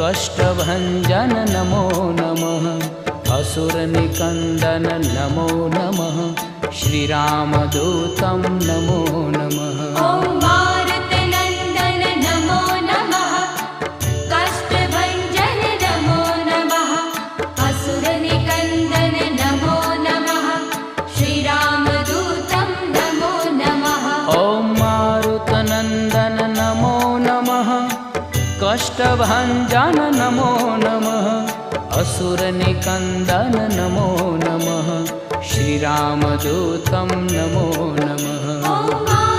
कष्टभञ्जन नमो नमः असुरनिकन्दन नमो नमः श्रीरामदूतं नमो नमः ॐ मारुतनन्दन नमो नमः कष्टभञ्जन नमो नमः असुरनिकन्दन नमो नमः श्रीरामदूतं नमो नमः ॐ मारुतनन्दन नमो नमः कष्टभञ्जन नमो नमः असुरनिकन्दन नमो नमः श्रीरामदूतं नमो नमः।